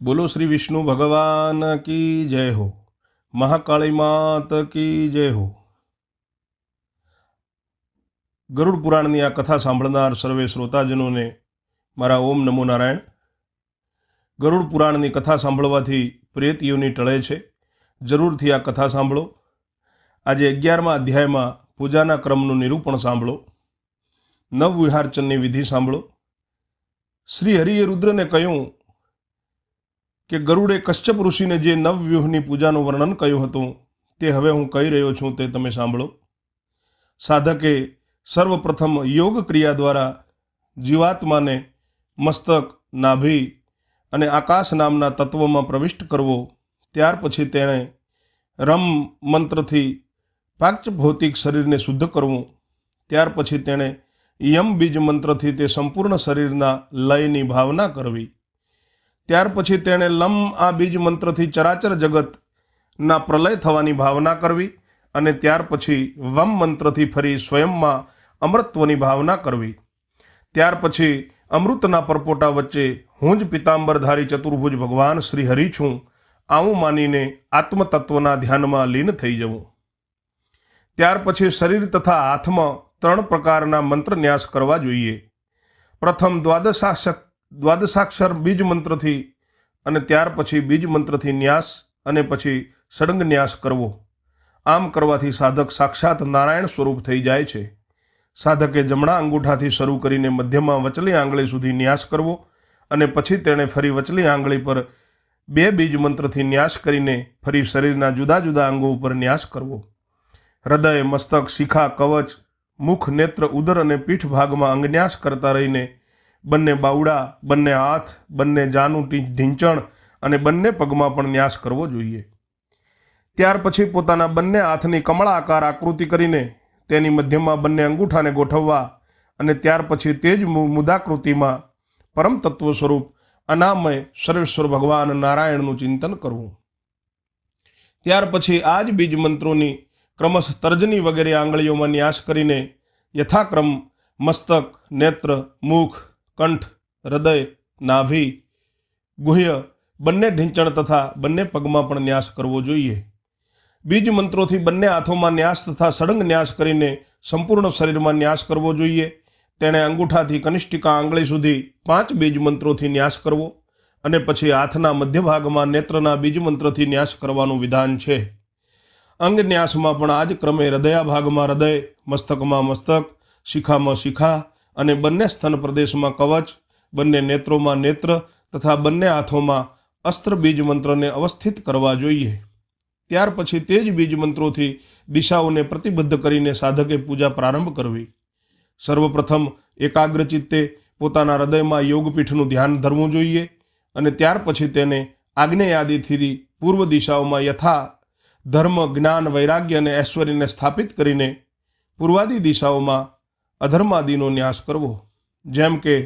बोलो श्री विष्णु भगवान की जय हो। महाकाली मात की जय हो। गरुड़ पुराणनी आ कथा सांभळनार सर्वे श्रोताजनोने मारा ओम नमो नारायण। गरुड़ पुराणनी कथा सांभळवाथी प्रेत योनि टळे छे। जरूरथी आ कथा सांभळो। आजे 11मा अध्यायमां पूजाना क्रमनुं निरूपण सांभळो। नवविहारचननी विधि सांभळो। श्री हरिए रुद्रने कह्युं कि गरुड़े कश्यप ऋषि ने जे नवव्यूहनी पूजानुं वर्णन कर्युं हतुं ते हवे हूँ कही रह्यो छूं ते तमे सांभळो। साधके सर्वप्रथम योग क्रिया द्वारा जीवात्माने मस्तक, नाभि अने आकाश नामना तत्वमां प्रविष्ट करवो। त्यार पछी तेणे रम मंत्रथी पांच भौतिक शरीरने शुद्ध करवुं। त्यार पछी तेणे यम बीज मंत्रथी ते संपूर्ण शरीरना लयनी भावना करवी। त्यार पछी तेणे लम आ बीज मंत्रथी चराचर जगतना प्रलय थवानी भावना करवी अने त्यार पछी वम मंत्रथी फरी स्वयंमां अमृतत्वनी भावना करवी। त्यार पछी अमृतना परपोटा वच्चे हूँ ज पीतांबरधारी चतुर्भुज भगवान श्री हरि छूं आवुं मानीने आत्मतत्वना ध्यानमां लीन थई जवुं। त्यार पछी शरीर तथा हाथमां 3 प्रकारना मंत्र न्यास करवा जोईए। प्रथम द्वादशाक्षर बीज मंत्र थी अने त्यार पछी बीज मंत्र थी न्यास अने पछी सडंग न्यास करवो। आम करवाथी साधक साक्षात नारायण स्वरूप थई जाय छे। साधके जमणा अंगूठाथी शरू करीने मध्यमां वचली आंगળી सुधी न्यास करवो अने पछी तेणे फरी वचली आंगળી पर 2 बीज मंत्रथी न्यास करीने फरी शरीरना जुदा जुदा अंगो पर न्यास करवो। हृदय, मस्तक, शिखा, कवच, मुख, नेत्र, उदर अने पीठ भागमां अंगन्यास करता रहीने बंने बावड़ा, बंने हाथ, बंने जानु ढींचण अने बंने पगमां पण न्यास करवो जोईए। त्यार पछी पोताना बंने हाथनी कमळा आकार आकृति करीने तेनी मध्यमां बंने अंगूठाने गोठववा अने त्यार पछी तेज मुदाकृतिमां परम तत्व स्वरूप अनामय सर्वेश्वर भगवान नारायणनुं चिंतन करवुं। त्यार पछी आज बीज मंत्रोनी क्रमश तर्जनी वगैरे आंगळीओमां न्यास करीने यथाक्रम मस्तक, नेत्र, मुख, कंठ, हृदय, नाभि, गुह्य, बंने ढींचण तथा बंने पगमां पण न्यास करवो जोईए। बीज मंत्रोथी बंने हाथोमां न्यास तथा सडंग न्यास करीने संपूर्ण शरीरमां न्यास करवो जोईए। तेणे अंगूठाथी कनिष्ठिका आंगળી सुधी 5 बीज मंत्रोथी न्यास करवो अने पछी हाथना मध्य भागमां नेत्रना बीज मंत्रथी न्यास करवानुं विधान छे। अंग न्यासमां पण आज क्रमे हृदया भागमां हृदय, मस्तकमां मस्तक, शिखामां शिखा अने बंने स्तन प्रदेश में कवच, बंने नेत्रों में नेत्र तथा बंने हाथों में अस्त्र बीज मंत्र ने अवस्थित करवा जोईए। त्यार पछी तेज बीज मंत्रों थी दिशाओं ने प्रतिबद्ध करीने साधके पूजा प्रारंभ करवी। सर्वप्रथम एकाग्र चित्ते पोताना हृदय में योगपीठनुं ध्यान धरवुं जोईए अने त्यार पछी तेने आग्नेय आदिथी पूर्व दिशाओं में यथा धर्म, ज्ञान, वैराग्य अने ऐश्वर्य ने स्थापित करीने पूर्वादी दिशाओं में अधर्मादिनो न्यास करवो। जेम के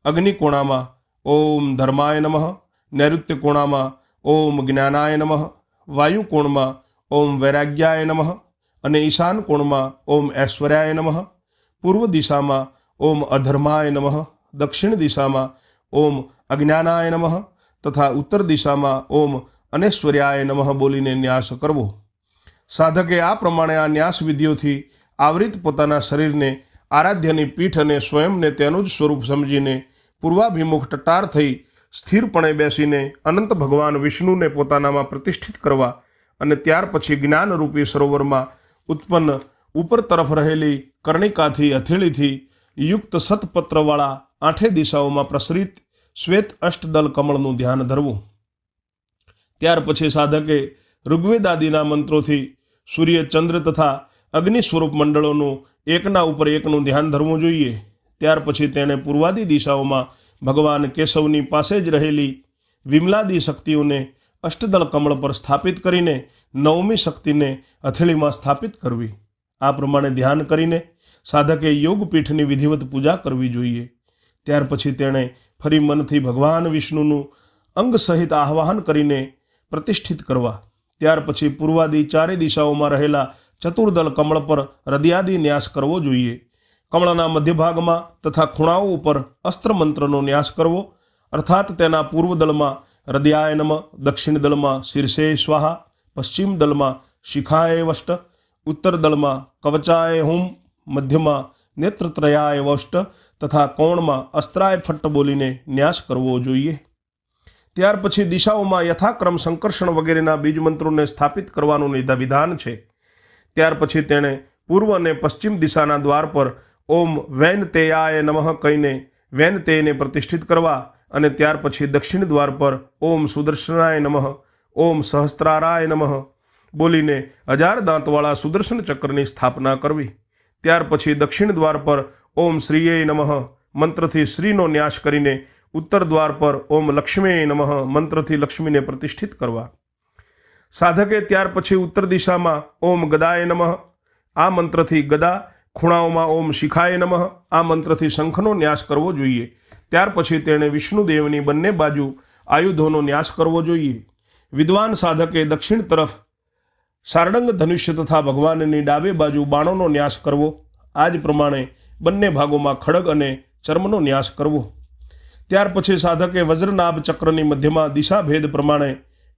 अग्निकोणामां ओम धर्माय नमः, नैऋत्य कोणामां ओम ज्ञानाय नमः, वायु कोणमां ओम वैराग्याय नमः अने ईशान कोणमां ओम ऐश्वर्याय नमः, पूर्व दिशामां ओम अधर्माय नमः, दक्षिण दिशामां ओम अज्ञानाय नमः तथा उत्तर दिशामां ओम अनैश्वर्याय नमः बोलीने न्यास करवो। साधके आ प्रमाणे आ न्यास विधिओथी आवृत पोताना शरीरने आराध्यनी पीठ अने स्वयंने तेनुं ज स्वरूप समजीने पूर्वाभिमुख टटार थई स्थिरपणे बेसीने अनंत भगवान विष्णुने पोतानामां प्रतिष्ठित करवा अने त्यार पछी ज्ञान रूपी सरोवरमां उत्पन्न ऊपर तरफ रहेली कर्णिकाथी हथेळीथी युक्त सतपत्रवाळा 8 दिशाओमां प्रसरित श्वेत अष्टदल कमळनुं ध्यान धरवुं। त्यार पछी साधके ऋग्वेदादिना मंत्रोथी सूर्य, चंद्र तथा अग्नि स्वरूप मंडलोनुं एकना उपर एकनुं ध्यान धरवुं जोईए। त्यार पछी तेणे पूर्वादी दिशाओमां भगवान केशवनी पासे ज रहेली विमलादी शक्तिओने अष्टदल कमळ पर स्थापित करीने 9મી शक्तिने हथेळीमां स्थापित करवी। आ प्रमाणे ध्यान करीने साधके योगपीठनी विधिवत पूजा करवी जोईए। त्यार पछी तेणे फरी मनथी भगवान विष्णुनुं अंग सहित आह्वान करीने प्रतिष्ठित करवा। त्यार पछी पूर्वादी 4 दिशाओमां रहेला चतुर्दल कमळ पर हृदयादि न्यास करवो जोईए। कमळना मध्य भागमां तथा खूणाओ पर अस्त्र मंत्रनो न्यास करवो अर्थात तेना पूर्वदल में હૃદયાય નમઃ, દક્ષિણ દળમાં શીર્ષે સ્વાહા, પશ્ચિમ દળમાં શિખાય વષ્ટ, ઉત્તર દળમાં કવચાય હુમ, મધ્યમાં નેત્રત્રયાય વષ્ટ તથા કોણમાં અસ્ત્રાય ફટ્ટ બોલીને ન્યાસ કરવો જોઈએ. ત્યાર પછી દિશાઓમાં યથાક્રમ સંકર્ષણ વગેરેના બીજ મંત્રોને સ્થાપિત કરવાનું વિધાન છે. ત્યાર પછી તેણે પૂર્વ અને પશ્ચિમ દિશાના દ્વાર પર ઓમ વૈનતેયાય નમઃ કહીને વૈનતેયને પ્રતિષ્ઠિત કરવા અને ત્યાર પછી દક્ષિણ દ્વાર પર ઓમ સુદર્શનાય નમઃ, ઓમ સહસ્ત્રારાય નમઃ બોલીને 1000 દાંતવાળા સુદર્શન ચક્રની સ્થાપના કરવી. ત્યાર પછી દક્ષિણ દ્વાર પર ઓમ શ્રીયે નમઃ મંત્રથી શ્રીનો ન્યાસ કરીને ઉત્તર દ્વાર પર ઓમ લક્ષ્મીએ નમઃ મંત્રથી લક્ષ્મીને પ્રતિષ્ઠિત કરવા. સાધકે ત્યાર પછી ઉત્તર દિશામાં ઓમ ગદાય નમઃ આ મંત્રથી ગદા, ખૂણાઓમાં ઓમ શિખાય નમઃ આ મંત્રથી શંખનો ન્યાસ કરવો જોઈએ. ત્યાર પછી તેણે વિષ્ણુદેવની બંને બાજુ આયુધોનો ન્યાસ કરવો જોઈએ. વિદ્વાન સાધકે દક્ષિણ તરફ સારડંગ ધનુષ્ય તથા ભગવાનની ડાબે બાજુ બાણોનો ન્યાસ કરવો. આ જ પ્રમાણે બંને ભાગોમાં ખડગ અને ચર્મનો ન્યાસ કરવો. ત્યાર પછી સાધકે વજ્રનાભ ચક્રની મધ્યમાં દિશાભેદ પ્રમાણે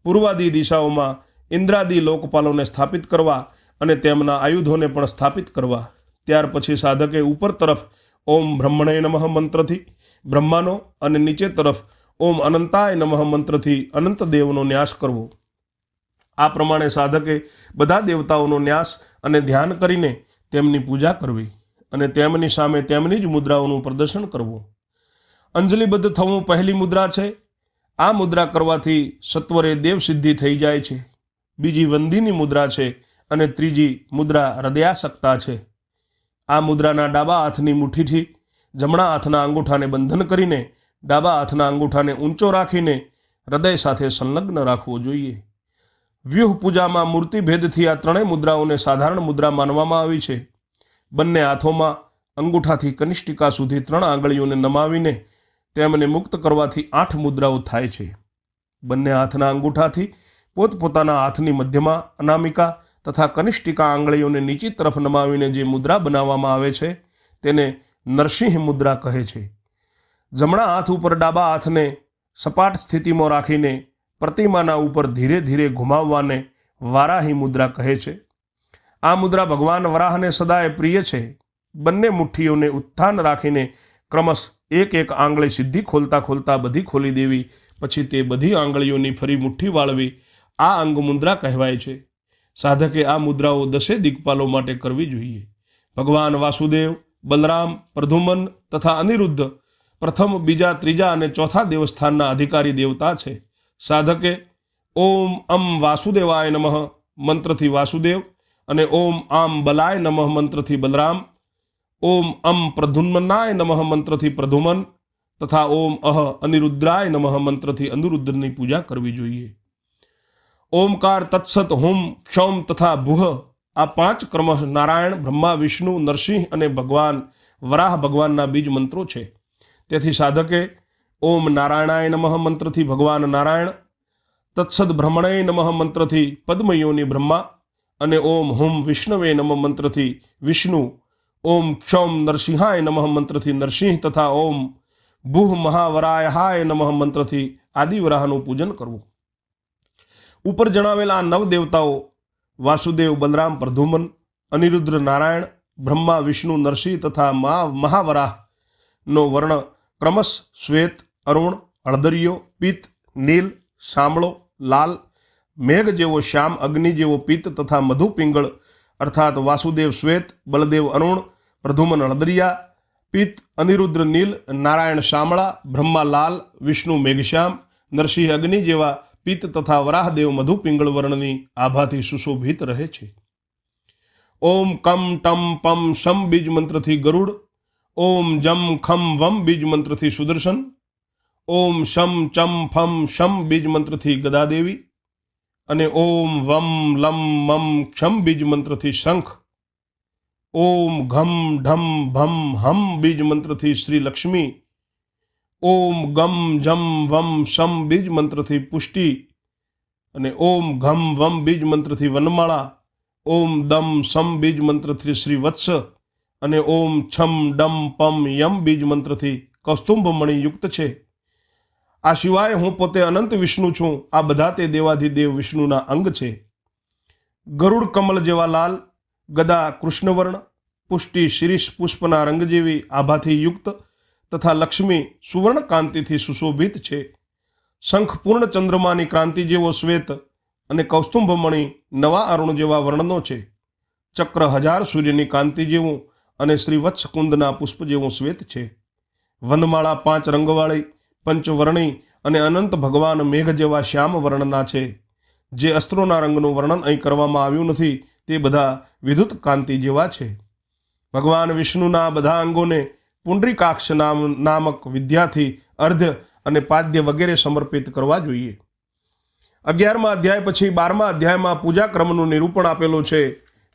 પૂર્વાદી દિશાઓમાં ઇન્દ્રાદી લોકપાલોને સ્થાપિત કરવા અને તેમના આયુધોને પણ સ્થાપિત કરવા. ત્યાર પછી સાધકે ઉપર તરફ ઓમ બ્રહ્મણે નમઃ મંત્રથી બ્રહ્માનો અને નીચે તરફ ઓમ અનંતાય નમઃ મંત્રથી અનંતદેવનો ન્યાસ કરવો. આ પ્રમાણે સાધકે બધા દેવતાઓનો ન્યાસ અને ધ્યાન કરીને તેમની પૂજા કરવી અને તેમની સામે તેમની જ મુદ્રાઓનું પ્રદર્શન કરવું. અંજલિબદ્ધ થવું પહેલી મુદ્રા છે. આ મુદ્રા કરવાથી સત્વરે દેવસિદ્ધિ થઈ જાય છે. બીજી વંદીની મુદ્રા છે અને ત્રીજી મુદ્રા હૃદયાસક્તા છે. આ મુદ્રાના ડાબા હાથની મુઠ્ઠીથી જમણા હાથના અંગૂઠાને બંધન કરીને ડાબા હાથના અંગૂઠાને ઊંચો રાખીને હૃદય સાથે સંલગ્ન રાખવો જોઈએ. વ્યુહ પૂજામાં મૂર્તિભેદથી આ ત્રણેય મુદ્રાઓને સાધારણ મુદ્રા માનવામાં આવી છે. બંને હાથોમાં અંગૂઠાથી કનિષ્ઠિકા સુધી 3 આંગળીઓને નમાવીને તેમને મુક્ત કરવાથી 8 મુદ્રાઓ થાય છે. બંને હાથના અંગૂઠાથી પોતપોતાના હાથની મધ્યમાં અનામિકા તથા કનિષ્ઠિકા આંગળીઓને નીચી તરફ નમાવીને જે મુદ્રા બનાવવામાં આવે છે તેને નરસિંહ મુદ્રા કહે છે. જમણા હાથ ઉપર ડાબા હાથને સપાટ સ્થિતિમાં રાખીને પ્રતિમાના ઉપર ધીરે ધીરે ઘુમાવવાને વારાહી મુદ્રા કહે છે. આ મુદ્રા ભગવાન વરાહને સદાય પ્રિય છે. બંને મુઠ્ઠીઓને ઉત્થાન રાખીને ક્રમશ એક એક આંગળી સીધી ખોલતા ખોલતા બધી ખોલી દેવી, પછી તે બધી આંગળીઓની ફરી મુઠ્ઠી વાળવી. આ અંગ મુદ્રા કહેવાય છે. સાધકે આ મુદ્રાઓ 10 દિક્પાલો માટે કરવી જોઈએ. ભગવાન વાસુદેવ, બલરામ, પ્રદ્યુમન તથા અનિરુદ્ધ પ્રથમ, બીજા, ત્રીજા અને ચોથા દેવસ્થાનના અધિકારી દેવતા છે. સાધકે ઓમ અમ વાસુદેવાય નમઃ મંત્રથી વાસુદેવ અને ઓમ આમ બલાય નમઃ મંત્રથી બલરામ, ઓમ અમ પ્રદ્યુમ્નાય નમઃ મંત્રથી પ્રદ્યુમન તથા ઓમ અનિરુદ્રાય નમઃ મંત્રથી અનિરુદ્ધની પૂજા કરવી જોઈએ. ઓમકાર, તત્સત, હુમ, ક્ષૌમ તથા ભુહ આ 5 ક્રમશ નારાયણ, બ્રહ્મા, વિષ્ણુ, નરસિંહ અને ભગવાન વરાહ ભગવાનના બીજ મંત્રો છે. તેથી સાધકે ઓમ નારાયણાય નમઃ મંત્રથી ભગવાન નારાયણ, તત્સદ બ્રહ્મણે નમઃ મંત્રથી પદ્મયોની બ્રહ્મા અને ઓમ હુમ વિષ્ણવે નમઃ મંત્રથી વિષ્ણુ, ઓમ ક્ષૌમ નરસિંહાય નમઃ મંત્રથી નરસિંહ તથા ઓમ ભૂહ મહાવરાયહાય નમઃ મંત્રથી આદિવરાહનું પૂજન કરવું. ઉપર જણાવેલા 9 દેવતાઓ વાસુદેવ, બલરામ, પ્રદ્યુમન, અનિરુદ્ર, નારાયણ, બ્રહ્મા, વિષ્ણુ, નરસિંહ તથા મહાવરાહનો વર્ણ ક્રમશ શ્વેત, અરુણ, હળદરિયો, પિત્ત, નીલ, શામળો, લાલ, મેઘ જેવો શ્યામ, અગ્નિ જેવો પિત્ત તથા મધુ પિંગળ અર્થાત વાસુદેવ શ્વેત, બલદેવ અરુણ, પ્રદ્યુમન હળદરિયા, પિત્ત, અનિરુદ્ર નીલ, નારાયણ શામળા, બ્રહ્મા લાલ, વિષ્ણુ મેઘશ્યામ, નરસિંહ અગ્નિ જેવા પિત્ત તથા વરાહદેવ મધુ પિંગળ વર્ણની આભાથી સુશોભિત રહે છે. ઓમ કમ ટમ પમ શમ બીજ મંત્રથી ગરુડ, ઓમ જમ ખમ વમ બીજ મંત્રથી સુદર્શન, ઓમ શમ ચમ ફમ શમ બીજ મંત્રથી ગદાદેવી અને ઓમ વમ લમ મમ ક્ષમ બીજ મંત્રથી શંખ, ઓમ ઘમ ઢમ ભમ હમ બીજ મંત્રથી શ્રી લક્ષ્મી, ઓમ ગમ જમ વમ શમ બીજ મંત્રથી પુષ્ટિ અને ઓમ ઘમ વમ બીજ મંત્રથી વનમાળા, ઓમ દમ સમ બીજ મંત્રથી શ્રી વત્સ અને ઓમ છમ ડમ પમ યમ બીજ મંત્રથી કૌસ્તુંભમણી યુક્ત છે. આ સિવાય હું પોતે અનંત વિષ્ણુ છું. આ બધા તે દેવાધિદેવ વિષ્ણુના અંગ છે. ગરુડ કમલ જેવા લાલ, ગદા કૃષ્ણવર્ણ, પુષ્ટિ શિરીષ પુષ્પના રંગ જેવી આભાથી યુક્ત તથા લક્ષ્મી સુવર્ણ કાંતિથી સુશોભિત છે. શંખ પૂર્ણ ચંદ્રમાની ક્રાંતિ જેવો શ્વેત અને કૌસ્તુંભમણી નવા અરુણ જેવા વર્ણનો છે. ચક્ર 1000 સૂર્યની કાંતિ જેવું અને શ્રીવત્સ કુંદના પુષ્પ જેવું શ્વેત છે. વનમાળા 5 રંગવાળી, પંચવર્ણી અને અનંત ભગવાન મેઘ જેવા શ્યામ વર્ણના છે. જે અસ્ત્રોના રંગનું વર્ણન અહીં કરવામાં આવ્યું નથી તે બધા વિદ્યુત કાંતિ જેવા છે. ભગવાન વિષ્ણુના બધા અંગોને પુંડરીકાક્ષ નામક વિદ્યાથી અર્ધ અને પાદ્ય વગેરે સમર્પિત કરવા જોઈએ. 11મા અધ્યાય પછી 12મા અધ્યાયમાં પૂજા ક્રમનું નિરૂપણ આપેલું છે.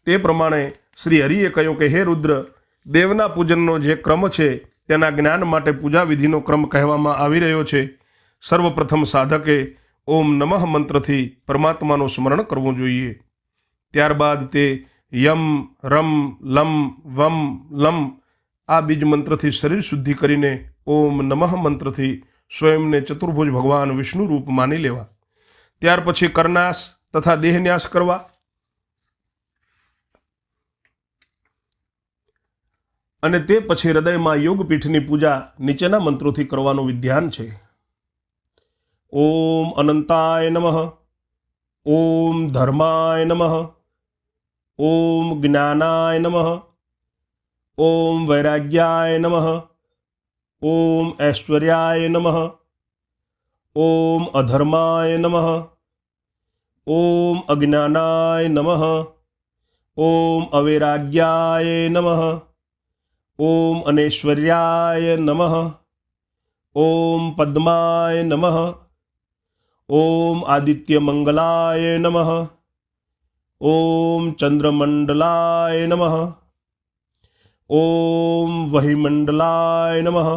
તે પ્રમાણે શ્રી હરિએ કહ્યું કે હે રુદ્ર, દેવના પૂજનનો જે ક્રમ છે તેના જ્ઞાન માટે પૂજા વિધિનો ક્રમ કહેવામાં આવી રહ્યો છે. સર્વપ્રથમ સાધકે ઓમ નમઃ મંત્રથી પરમાત્માનું સ્મરણ કરવું જોઈએ. ત્યારબાદ તે યમ, રમ, લમ, વમ, લમ આ બીજ મંત્રથી શરીર શુદ્ધિ કરીને ઓમ નમઃ મંત્રથી સ્વયંને ચતુર્ભુજ ભગવાન વિષ્ણુ રૂપ માની લેવા. ત્યાર પછી કરનાશ તથા દેહન્યાસ કરવા અને તે પછી હૃદયમાં યોગપીઠની પૂજા નીચેના મંત્રોથી કરવાનું વિધાન છે. ઓમ અનંતાય નમઃ, ઓમ ધર્માય નમઃ, ઓમ જ્ઞાનાય નમઃ, ઓમ વૈરાગ્યાય નમઃ, ઓમ ઐશ્વર્યાય નમઃ, ઓમ અધર્માય નમઃ, ઓમ અજ્ઞાનાય નમઃ, ઓમ અવૈરાગ્યાય નમઃ, ઓમ અનૈશ્વર્યાય નમઃ, ઓમ પદ્માય નમઃ, ઓમ આદિત્યમંગલાય નમઃ, ઓમ ચંદ્રમંડલાય નમઃ, ઓમ વહિમંડલાય નમઃ,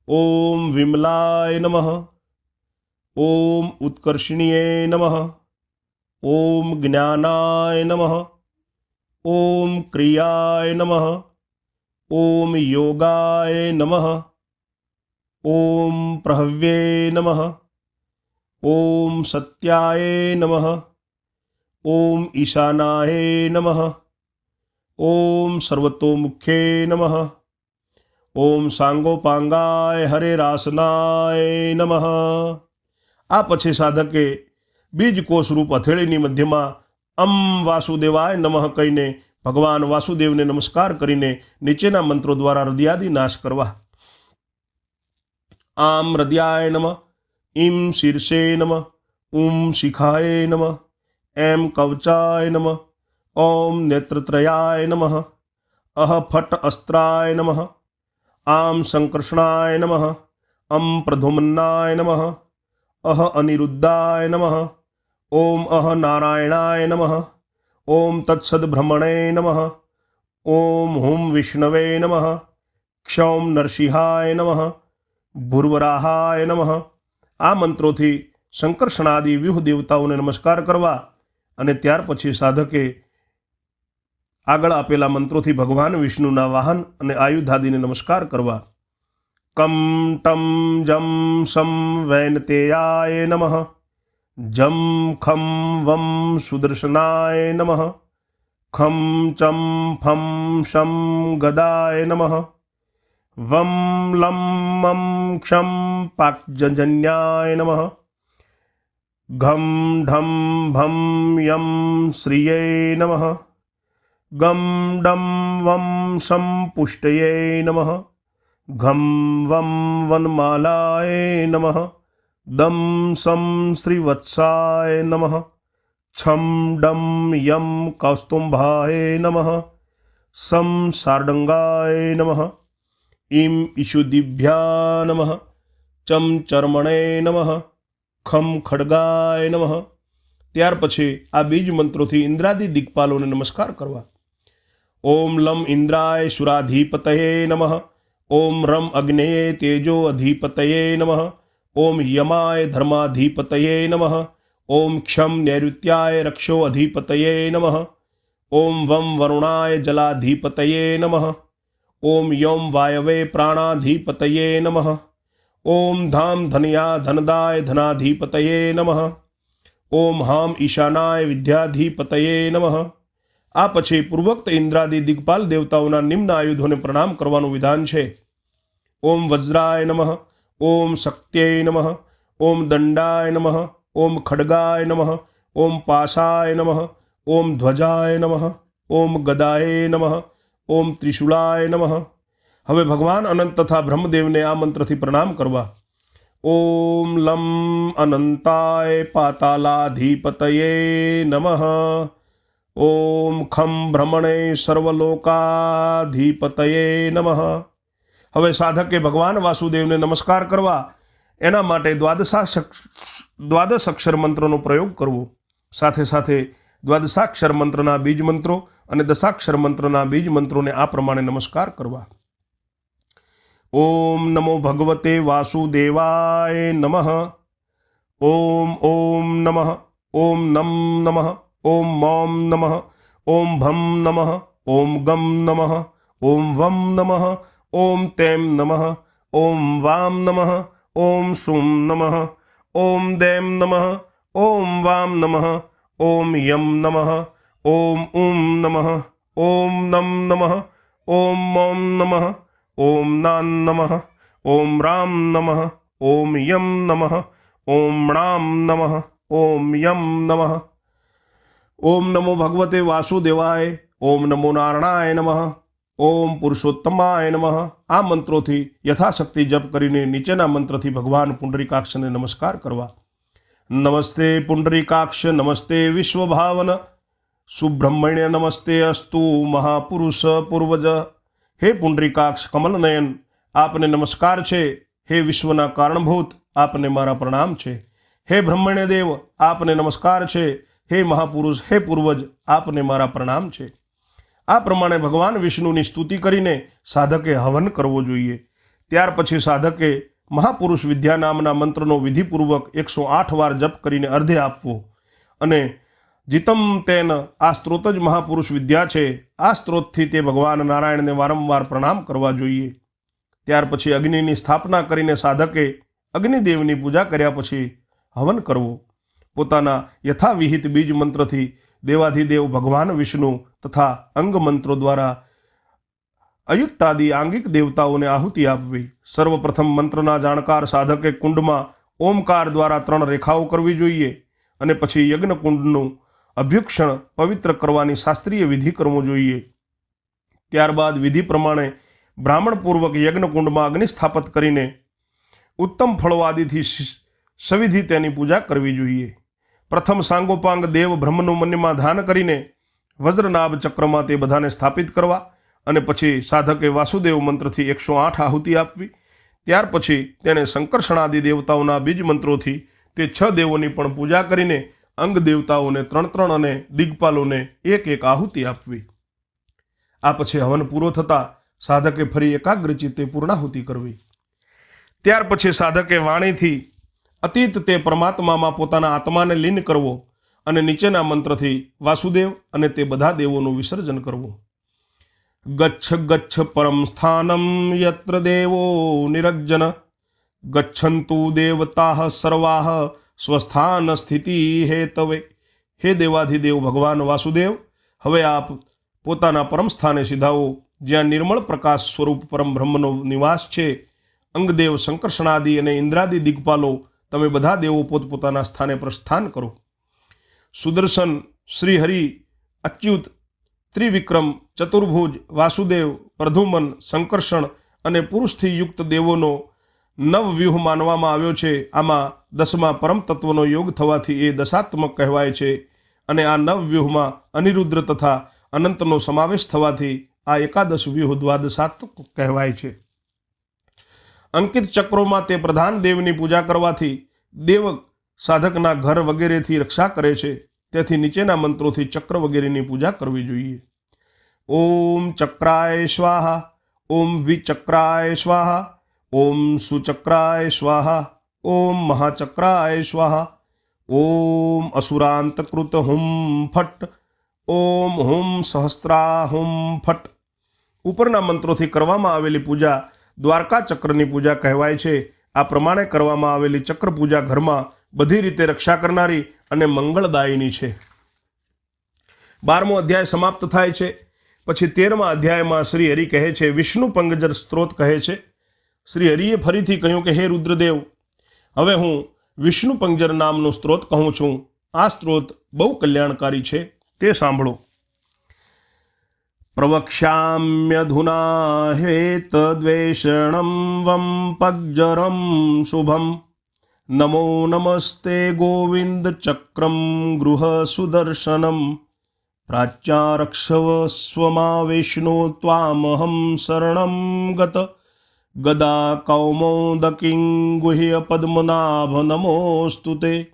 ઓમ વિમલાય નમઃ, ઓમ ઉત્કર્ષિણીય નમઃ, ઓમ જ્ઞાનાય નમઃ, ઓમ ક્રિયાય નમઃ, ઓમ યોગાય નમઃ, ઓમ પ્રહવ્યે નમઃ, ઓમ સત્યાય નમઃ, ઓમ ઈશાનાય નમઃ, ઓમ સર્વતોમુખ્યે નમઃ, ઓમ સાંગોપાંગાય હરેરાસનાય નમઃ. આ પછી સાધકે બીજકોષ રૂપ હથેળીની મધ્યમાં અમ વાસુદેવાય નમઃ કહીને ભગવાન વાસુદેવને નમસ્કાર કરીને નીચેના મંત્રો દ્વારા હૃદયાદિ નાશ કરવા. આમ હૃદયાય નમઃ, ઈમ શીર્ષે નમઃ, ઉમ શિખાય નમઃ, એમ કવચાય નમઃ, ઓમ નેત્રત્રયાય નમઃ, અહ ફટ અસ્ત્રાય નમઃ, આમ સંકર્ષણાય નમઃ, અમ પ્રધુમન્નાય નમઃ, અહ અનિરુદ્ધાય નમઃ, ઓમ અહ નારાયણાય નમઃ, ઓમ તત્સદ્બ્રહ્મણે નમઃ, ઓમ હુમ વિષ્ણવે નમઃ, ક્ષૌમ નરસિંહાય નમઃ, ભૂર્વરાહાય નમઃ. આ મંત્રોથી સંકર્ષણાદિ વ્યુહ દેવતાઓને નમસ્કાર કરવા અને ત્યાર પછી સાધકે આગળ આપેલા મંત્રોથી ભગવાન વિષ્ણુના વાહન અને આયુધાદિને નમસ્કાર કરવા. કમ ટમ જમ સમ વૈનતેયાય નમઃ, જમ ખમ વમ સુદર્શનાય નમઃ, ખમ ચમ ફમ શમ ગદાય નમઃ, વમ લમ મમ ક્ષમ પાકજન્યાય નમઃ, ઘમ ઢમ ભમ યમ શ્રિયે નમઃ, ગમ ડમ વમ સમ પુષ્ટયે નમઃ, ઘમ વમ વનમાલાય નમઃ, દમ સમ શ્રીવત્સાય નમઃ, છમ ડમ યમ કૌસ્તુંભાય નમઃ, સમ સાર્ડંગાય નમઃ, ઈમ ઈશુદિભ્યા નમઃ, ચમ ચર્મણે નમઃ, ખમ ખડગાય નમઃ. ત્યાર પછી આ બીજ મંત્રોથી ઇન્દ્રાદિ દિક્પાલોને નમસ્કાર કરવા. ઓમ લમ ઇન્દ્રાય સુરાધીપતયે નમઃ, ઓમ રમ અગ્નેય તેજો અધીપતયે નમઃ, ઓમ યમાય ધર્માધીપતયે નમઃ, ઓમ ક્ષમ નૈઋત્યાય રક્ષો અધીપતયે નમઃ, ઓમ વમ વરુણાય જલાધીપતયે નમઃ, ઓમ યમ વાયવે પ્રાણાધીપતયે નમઃ, ઓમ ધામ ધનિયા ધનદાય ધનાધિપતયે નમઃ. ઓમ હામ ઈશાનાય વિદ્યાધિપતયે નમઃ. આ પછી પૂર્વોક્ત ઇન્દ્રાદિ દિગ્પાલ દેવતાઓના નિમ્ન આયુધોને પ્રણામ કરવાનું વિધાન છે. ઓમ વજ્રાય નમઃ. ઓમ શક્ત્યય નમઃ. ઓમ દંડાય નમઃ. ઓમ ખડગાય નમઃ. ઓમ પાશાય નમઃ. ઓમ ધ્વજાય નમઃ. ઓમ ગદાય નમઃ. ઓમ ત્રિશુલાય નમઃ. હવે ભગવાન અનંત તથા બ્રહ્મદેવને આ મંત્રથી પ્રણામ કરવા. ઓમ લમ અનંતાય પાતાલાધિપતયે નમઃ. ઓમ ખમ ભ્રમણે સર્વલોકાધિપતયે નમઃ. હવે સાધકે ભગવાન વાસુદેવને નમસ્કાર કરવા એના માટે દ્વાદશાક્ષર મંત્રોનો પ્રયોગ કરવો. સાથે સાથે દ્વાદશાક્ષર મંત્રના બીજ મંત્રો અને દશાક્ષર મંત્રના બીજ મંત્રોને આ પ્રમાણે નમસ્કાર કરવા. ઓમ નમો ભગવતે વાસુદેવાય નમઃ. ઓમ ઓમ નમઃ. ઓમ નમ નમઃ. ઓમ મોમ નમઃ. ઓમ ભમ નમઃ. ઓમ ગમ નમઃ. ઓમ વમ નમઃ. ઓમ તેમ નમઃ. ઓમ વામ નમઃ. ઓમ સુમ નમઃ. ઓમ દેમ નમઃ. ઓમ વામ નમઃ. ઓમ યમ નમઃ. ઓમ ઉમ નમઃ. ઓમ નમ નમઃ. ઓમ મોમ નમઃ. ઓમ નાન નમઃ. ઓમ રામ નમઃ. ઓમ યમ નમઃ. ઓમ ણામ નમઃ. ઓમ યમ નમઃ. ઓમ નમો ભગવતે વાસુદેવાય. ઓમ નમો નારાયણાય નમઃ. ઓમ પુરુષોત્તમાય નમઃ. આ મંત્રોથી યથાશક્તિ જપ કરીને નીચેના મંત્રથી ભગવાન પુંડરીકાક્ષને નમસ્કાર કરવા. નમસ્તે પુંડરીકાક્ષ નમસ્તે વિશ્વભાવન સુબ્રહ્મણ્ય નમસ્તે અસ્તુ મહાપુરુષ પૂર્વજ. હે પુંડરીકાક્ષ કમલનયન, આપને નમસ્કાર છે. હે વિશ્વના કારણભૂત, આપને મારા પ્રણામ છે. હે બ્રહ્મણ્ય દેવ, આપને નમસ્કાર છે. હે મહાપુરુષ, હે પૂર્વજ, આપને મારા પ્રણામ છે. આ પ્રમાણે ભગવાન વિષ્ણુની સ્તુતિ કરીને સાધકે હવન કરવો જોઈએ. ત્યાર પછી સાધકે મહાપુરુષ વિદ્યા નામના મંત્રનો વિધિપૂર્વક 108 વાર જપ કરીને અર્ધે આપવો અને જીતમ તેન, આ સ્ત્રોત જ મહાપુરુષ વિદ્યા છે. આ સ્ત્રોતથી તે ભગવાન નારાયણને વારંવાર પ્રણામ કરવા જોઈએ. ત્યાર પછી અગ્નિની સ્થાપના કરીને સાધકે અગ્નિદેવની પૂજા કર્યા પછી હવન કરવો. પોતાના યથાવિહિત બીજ મંત્રથી દેવાધિદેવ ભગવાન વિષ્ણુ તથા અંગ મંત્રો દ્વારા અયુક્તાદિ આંગિક દેવતાઓને આહુતિ આપવી. સર્વપ્રથમ મંત્રના જાણકાર સાધકે કુંડમાં ઓમકાર દ્વારા 3 રેખાઓ કરવી જોઈએ અને પછી યજ્ઞકુંડનું અભ્યુક્ષણ પવિત્ર કરવાની શાસ્ત્રીય વિધિ કરવો જોઈએ. ત્યારબાદ વિધિ પ્રમાણે બ્રાહ્મણપૂર્વક યજ્ઞકુંડમાં અગ્નિ સ્થાપિત કરીને ઉત્તમ ફળવાદિથી સવિધિ તેની પૂજા કરવી જોઈએ. પ્રથમ સાંગોપાંગ દેવ બ્રહ્મનું મનમાં ધ્યાન કરીને વજ્રનાભ ચક્રમાં તે બધાને સ્થાપિત કરવા અને પછી સાધકે વાસુદેવ મંત્રથી 108 આહુતિ આપવી. ત્યાર પછી તેણે સંકર્ષણાદિ દેવતાઓના બીજ મંત્રોથી તે 6 દેવોની પણ પૂજા કરીને અંગ દેવતાઓને 3 અને દિગ્પાલોને 1 આહુતિ આપવી. આ પછી હવન પૂરો થતાં સાધકે ફરી એકાગ્ર ચિત્તે પૂર્ણાહુતિ કરવી. ત્યાર પછી સાધકે વાણીથી અતીત તે પરમાત્મામાં પોતાના આત્માને લીન કરવો અને નીચેના મંત્રથી વાસુદેવ અને તે બધા દેવોનું વિસર્જન કરવું. ગચ્છ ગચ્છ પરમ સ્થાનમ યત્ર દેવો નિરજ્જન ગચ્છન્તુ દેવતાઃ સર્વાઃ સ્વસ્થાન સ્થિતિ હેતવે. હે દેવાધિદેવ ભગવાન વાસુદેવ, હવે આપ પોતાના પરમ સ્થાને સીધાઓ, જ્યાં નિર્મળ પ્રકાશ સ્વરૂપ પરમ બ્રહ્મનો નિવાસ છે. અંગદેવ, સંકર્ષણાદિ અને ઇન્દ્રાદિ દિગ્પાલો, તમે બધા દેવો પોતપોતાના સ્થાને પ્રસ્થાન કરો. સુદર્શન, શ્રીહરિ, અચ્યુત, ત્રિવિક્રમ, ચતુર્ભુજ, વાસુદેવ, પ્રધુમન, સંકર્ષણ અને પુરુષથી યુક્ત દેવોનો નવવ્યૂહ માનવામાં આવ્યો છે. આમાં 10મા પરમ તત્વનો યોગ થવાથી એ દશાત્મક કહેવાય છે અને આ નવવ્યૂહમાં અનિરુદ્ર તથા અનંતનો સમાવેશ થવાથી આ 11 વ્યૂહ દ્વાદશાત્મક કહેવાય છે. અંકિત ચક્રોમાં તે પ્રધાન દેવની પૂજા કરવાથી દેવ સાધકના ઘર વગેરેથી રક્ષા કરે છે. તેથી નીચેના મંત્રોથી ચક્ર વગેરેની પૂજા કરવી જોઈએ. ઓમ ચક્રાય સ્વાહા. ઓમ વિચક્રાય સ્વાહા. ઓમ સુચક્રાય સ્વાહા. ઓમ મહાચક્રાય સ્વાહા. ઓમ અસુરાંતકૃત હુમ ફટ. ઓમ હુમ સહસ્ત્રા હુમ ફટ. ઉપરના મંત્રોથી કરવામાં આવેલી પૂજા દ્વારકા ચક્રની પૂજા કહેવાય છે. આ પ્રમાણે કરવામાં આવેલી ચક્ર પૂજા ઘરમાં બધી રીતે રક્ષા કરનારી અને મંગળદાયીની છે. 12મો અધ્યાય સમાપ્ત થાય છે. પછી 13મા અધ્યાયમાં શ્રી હરિ કહે છે, વિષ્ણુ પંગજર સ્ત્રોત કહે છે. શ્રી હરિએ ફરીથી કહ્યું કે હે રુદ્રદેવ, હવે હું વિષ્ણુ પંગજર નામનું સ્ત્રોત કહું છું. આ સ્ત્રોત બહુ કલ્યાણકારી છે, તે સાંભળો. પ્રવક્ષ્યામ્યધુના હેતદ્વેષણં વં પગ્જરં શુભમ નમો નમસ્તે ગોવિંદ ચક્રમ ગૃહ સુદર્શનમ પ્રાચ્યારક્ષવ સ્વમા વિષ્ણુ ત્વામહં શરણં ગત ગદા કૌમોદકિં ગુહ્ય પદ્મનાભ નમોસ્તુ તે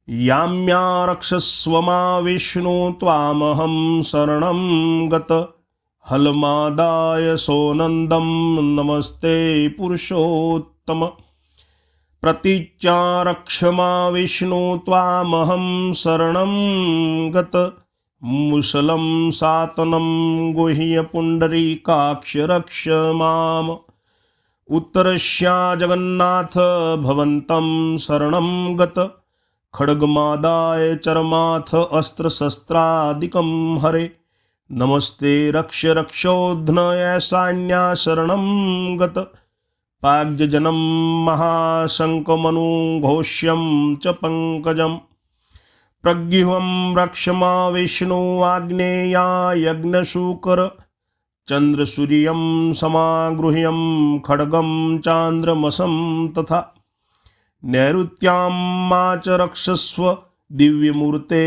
યામ્યારક્ષસ્વમા વિષ્ણુ ત્વામહં શરણં ગત હલમાદાય સોનંદમ નમસ્તે પુરુષોત્તમ પ્રતિચ્યારક્ષમા વિષ્ણુ ત્વામહં શરણં ગત મુસલમ સાતનમ ગુહ્ય પુંડરીકાક્ષ રક્ષ મામ ઉત્તરસ્યા જગન્નાથ ભવન્तं શરણં ગત ખડગમાદાય ચરમાથ અસ્ત્રશસ્ત્રાદિકં હરે નમસ્તે રક્ષ રક્ષોધ્નયસાન્યા શરણં ગત પાગ્જજનમ મહાશંકમનુઘોષ્યમ ચ પંકજમ પ્રગ્યુહમ રક્ષમા વિષ્ણુ આગ્નેયા યજ્ઞશૂકર ચંદ્રસૂર્યમ સમાગૃહ્યમ ખડગમ ચાંદ્રમસમ તથા નૈઋત્યામ મા ચ રક્ષસ્વ દિવ્યમૂર્તે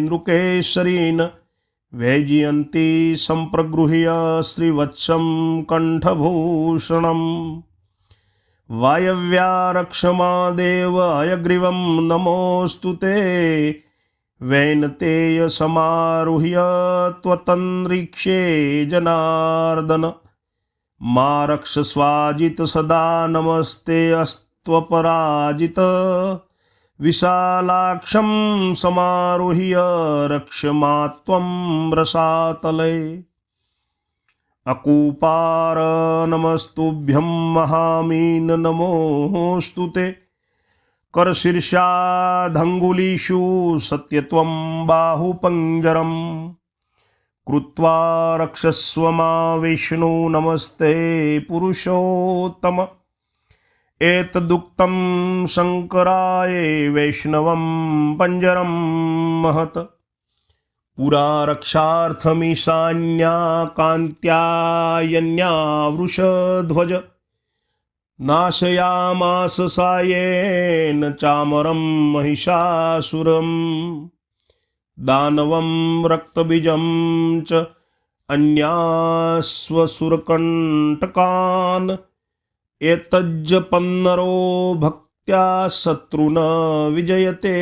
નૃકેશરીન વૈજયંતી સંપ્રગૃહ્ય શ્રીવત્સમ કંઠભૂષણમ વાયવ્યારક્ષમા દેવ હયગ્રીવમ નમોસ્તુ તે વૈનતેય સમારુહ્ય ત્વતન્રીક્ષે જનાર્દન મા રક્ષસ્વાજિત સદા નમસ્તે અસ્ત્વપરાજિત વિશાલાક્ષમ સમારુહ્ય રક્ષમા ત્વં રસાતલે અકૂપાર નમસ્તુભ્યં મહામીન નમોસ્તુ તે કરશીર્ષાધંગુલીષુ સત્યત્વં બાહુપંજરમ કૃત્વા રક્ષસ્વ મા વિષ્ણુ નમસ્તે પુરુષોત્તમ એતદુક્તં શંકરાય વૈષ્ણવં પંજરમ મહત પુરા રક્ષાર્થમીશાન્યા કાંત્યાયન્યા વૃષધ્વજ નાશયામાસ સાયેન ચામરમ મહિષાસુરમ દાનવમ રક્તબીજમ ચ અન્યાસ્વસુરકંટકાન એતજ્જ પન્નરો ભક્ત્યા શત્રુન વિજયતે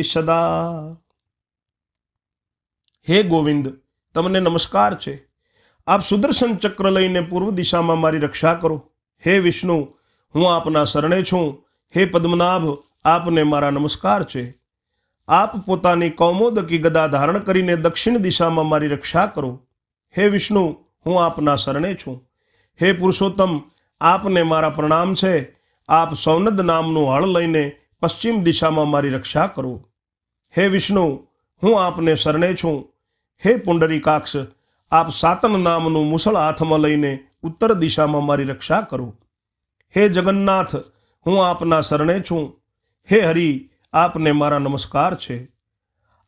સદા. હે ગોવિંદ, તમને નમસ્કાર છે. આપ સુદર્શન ચક્ર લઈને પૂર્વ દિશામાં મારી રક્ષા કરો. હે વિષ્ણુ, હું આપના શરણે છું. હે પદ્મનાભ, આપને મારા નમસ્કાર છે. આપ પોતાની કૌમોદકી ગદા ધારણ કરીને દક્ષિણ દિશામાં મારી રક્ષા કરો. હે વિષ્ણુ, હું આપના શરણે છું. હે પુરુષોત્તમ, આપને મારા પ્રણામ છે. આપ સૌનદ નામનું હળ લઈને પશ્ચિમ દિશામાં મારી રક્ષા કરો. હે વિષ્ણુ, હું આપને શરણે છું. હે પુંડરીકાક્ષ, આપ સાતન નામનું મુસળ હાથમાં લઈને ઉત્તર દિશામાં મારી રક્ષા કરો. હે જગન્નાથ, હું આપના શરણે છું. હે હરિ, આપને મારા નમસ્કાર છે.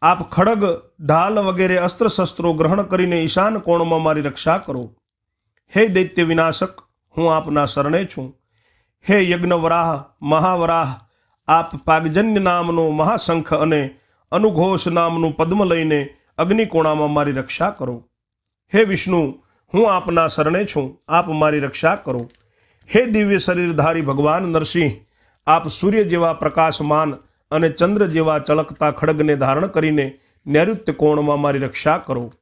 આપ ખડગ, ઢાલ વગેરે અસ્ત્ર શસ્ત્રો ગ્રહણ કરીને ઈશાન કોણમાં મારી રક્ષા કરો. હે દૈત્ય વિનાશક, હું આપના શરણે છું. હે યજ્ઞવરાહ, મહાવરાહ, આપ પાગજન્ય નામનો મહાશંખ અને અનુઘોષ નામનું પદ્મ લઈને અગ્નિકોણામાં મારી રક્ષા કરો. હે વિષ્ણુ, હું આપના શરણે છું. આપ મારી રક્ષા કરો. હે દિવ્ય શરીરધારી ભગવાન નરસિંહ, આપ સૂર્ય જેવા પ્રકાશમાન અને ચંદ્ર જેવા ચળકતા ખડગને ધારણ કરીને નૈઋત્ય કોણમાં મારી રક્ષા કરો.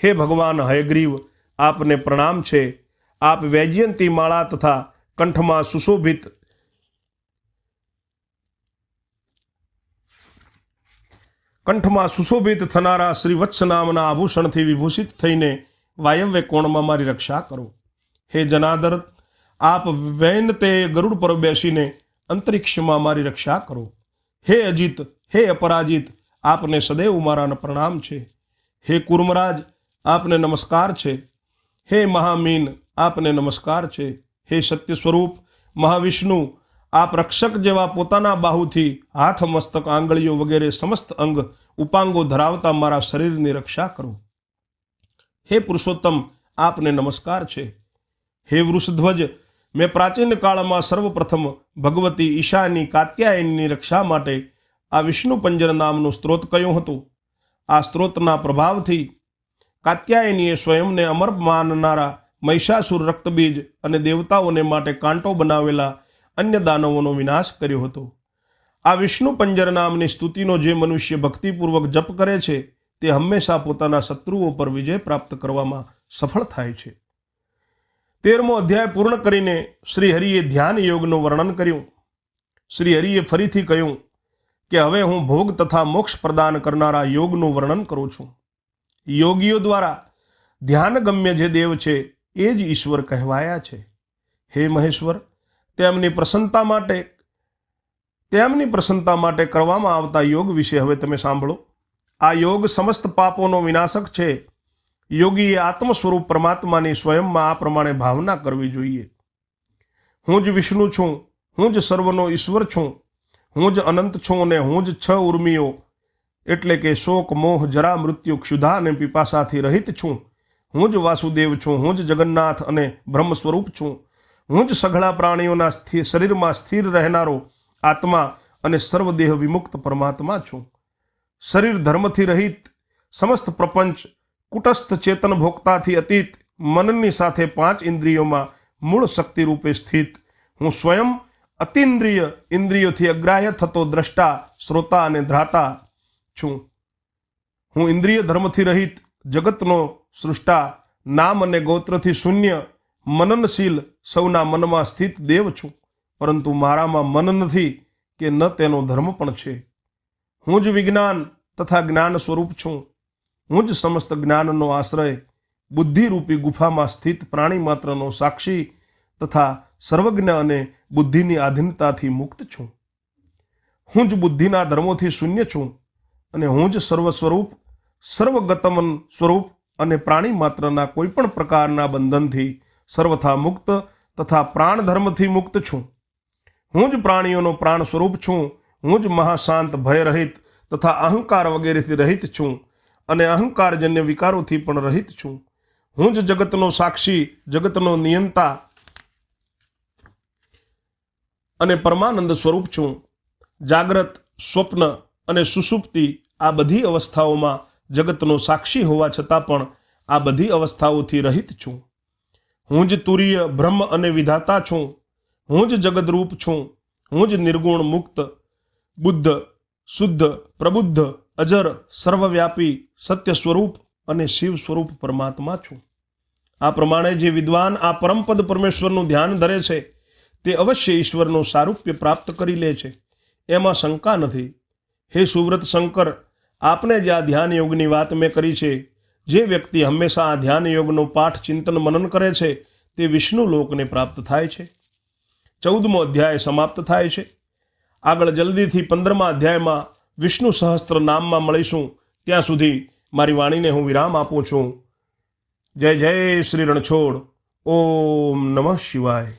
હે ભગવાન હયગ્રીવ, આપને પ્રણામ છે. આપ વૈજયંતી માળા તથા કંઠમાં સુશોભિત થનારા શ્રી વત્સ નામના આભૂષણથી વિભૂષિત થઈને વાયવ્ય કોણમાં મારી રક્ષા કરો. હે જનાર્દન, આપ વૈન તે ગરુડ પર બેસીને અંતરિક્ષમાં મારી રક્ષા કરો. હે અજીત, હે અપરાજિત, આપને સદૈવ મારા પ્રણામ છે. હે કુર્મરાજ, આપને નમસ્કાર છે. હે મહામીન, આપને નમસ્કાર છે. હે સત્ય સ્વરૂપ મહાવિષ્ણુ, આપ રક્ષક જેવા પોતાના બાહુથી હાથ, મસ્તક, આંગળીઓ વગેરે સમસ્ત અંગ ઉપાંગો ધરાવતા મારા શરીરની રક્ષા કરો. હે પુરુષોત્તમ, આપને નમસ્કાર છે. હે વૃષધ્વજ, મેં પ્રાચીન કાળમાં સર્વપ્રથમ ભગવતી ઈશાની કાત્યાયનની રક્ષા માટે આ વિષ્ણુ પંજર નામનું સ્ત્રોત કહ્યું હતું. આ સ્ત્રોતના પ્રભાવથી કાત્યાયનીએ સ્વયંને અમર માનનારા મહિષાસુર રક્તબીજ અને દેવતાઓને માટે કાંટો બનાવેલા અન્ય દાનવોનો વિનાશ કર્યો હતો. આ વિષ્ણુ પંજર નામની સ્તુતિનો જે મનુષ્ય ભક્તિપૂર્વક જપ કરે છે તે હંમેશા પોતાના શત્રુઓ પર વિજય પ્રાપ્ત કરવામાં સફળ થાય છે. 13મો અધ્યાય પૂર્ણ કરીને શ્રી હરિએ ધ્યાન યોગનું વર્ણન કર્યું. શ્રી હરિએ ફરીથી કહ્યું કે હવે હું ભોગ તથા મોક્ષ પ્રદાન કરનારા યોગનું વર્ણન કરું છું. યોગીઓ દ્વારા ધ્યાનગમ્ય જે દેવ છે એ જ ઈશ્વર કહેવાયા છે. હે મહેશ્વર, તેમની પ્રસન્નતા માટે કરવામાં આવતા યોગ વિશે હવે તમે સાંભળો. આ યોગ સમસ્ત પાપોનો વિનાશક છે. યોગીએ આત્મ સ્વરૂપ પરમાત્માની સ્વયંમાં આ પ્રમાણે ભાવના કરવી જોઈએ. હું જ વિષ્ણુ છું, હું જ સર્વનો ઈશ્વર છું, હું જ અનંત છું અને હું જ 6 ઉર્મિઓ એટલે કે શોક, મોહ, જરા, મૃત્યુ, ક્ષુધા અને પીપાસાથી રહિત છું. હું જ વાસુદેવ છું, હું જ જગન્નાથ અને બ્રહ્મ સ્વરૂપ છું. હું જ સઘળા પ્રાણીઓના શરીરમાં સ્થિર રહેનારો આત્મા અને સર્વદેહ વિમુક્ત પરમાત્મા છું. શરીર ધર્મથી રહિત, સમસ્ત પ્રપંચ કુટસ્થ ચેતન ભોગતાથી અતીત, મનની સાથે 5 ઇન્દ્રિયોમાં મૂળ શક્તિ રૂપે સ્થિત, હું સ્વયં અતિન્દ્રિય ઇન્દ્રિયોથી અગ્રાહ્ય થતો દ્રષ્ટા, શ્રોતા અને ધ્રાતા છું. હું ઇન્દ્રિય ધર્મથી રહિત, જગતનો સૃષ્ટા, નામ અને ગોત્રથી શૂન્ય, મનનશીલ, સૌના મનમાં સ્થિત દેવ છું. પરંતુ મારામાં મન નથી કે ન તેનો ધર્મ પણ છે. હું જ વિજ્ઞાન તથા જ્ઞાન સ્વરૂપ છું. હું જ સમસ્ત જ્ઞાનનો આશ્રય, બુદ્ધિરૂપી ગુફામાં સ્થિત પ્રાણી માત્રનો સાક્ષી તથા સર્વજ્ઞ અને બુદ્ધિની આધીનતાથી મુક્ત છું. હું જ બુદ્ધિના ધર્મોથી શૂન્ય છું અને હું જ સર્વ સ્વરૂપ, સર્વગતમન સ્વરૂપ અને પ્રાણી માત્રના કોઈ પણ પ્રકારના બંધનથી સર્વથા મુક્ત તથા પ્રાણ ધર્મથી મુક્ત છું. હું જ પ્રાણીઓનો પ્રાણ સ્વરૂપ છું. હું જ મહાશાંત, ભયરહિત તથા અહંકાર વગેરેથી રહિત છું અને અહંકારજન્ય વિકારોથી પણ રહિત છું. હું જ જગતનો સાક્ષી, જગતનો નિયંતા અને પરમાનંદ સ્વરૂપ છું. જાગ્રત, સ્વપ્ન અને સુષુપ્તિ આ બધી અવસ્થાઓમાં જગતનો સાક્ષી હોવા છતાં પણ આ બધી અવસ્થાઓથી રહિત છું. હું જ તુરીય, બ્રહ્મ અને વિધાતા છું. હું જ જગદરૂપ છું. હું જ નિર્ગુણ, મુક્ત, બુદ્ધ, શુદ્ધ, પ્રબુદ્ધ, અજર, સર્વવ્યાપી, સત્ય સ્વરૂપ અને શિવ સ્વરૂપ પરમાત્મા છું. આ પ્રમાણે જે વિદ્વાન આ પરમપદ પરમેશ્વરનું ધ્યાન ધરે છે તે અવશ્ય ઈશ્વરનું સારૂપ્ય પ્રાપ્ત કરી લે છે, એમાં શંકા નથી. હે સુવ્રત શંકર, આપને જે આ ધ્યાન યોગની વાત મેં કરી છે, જે વ્યક્તિ હંમેશા આ ધ્યાન યોગનો પાઠ, ચિંતન, મનન કરે છે તે વિષ્ણુ લોકને પ્રાપ્ત થાય છે. 14મો અધ્યાય સમાપ્ત થાય છે. આગળ જલ્દીથી 15મા અધ્યાયમાં વિષ્ણુ સહસ્ત્ર નામમાં મળીશું. ત્યાં સુધી મારી વાણીને હું વિરામ આપું છું. જય જય શ્રી રણછોડ. ઓમ નમઃ શિવાય.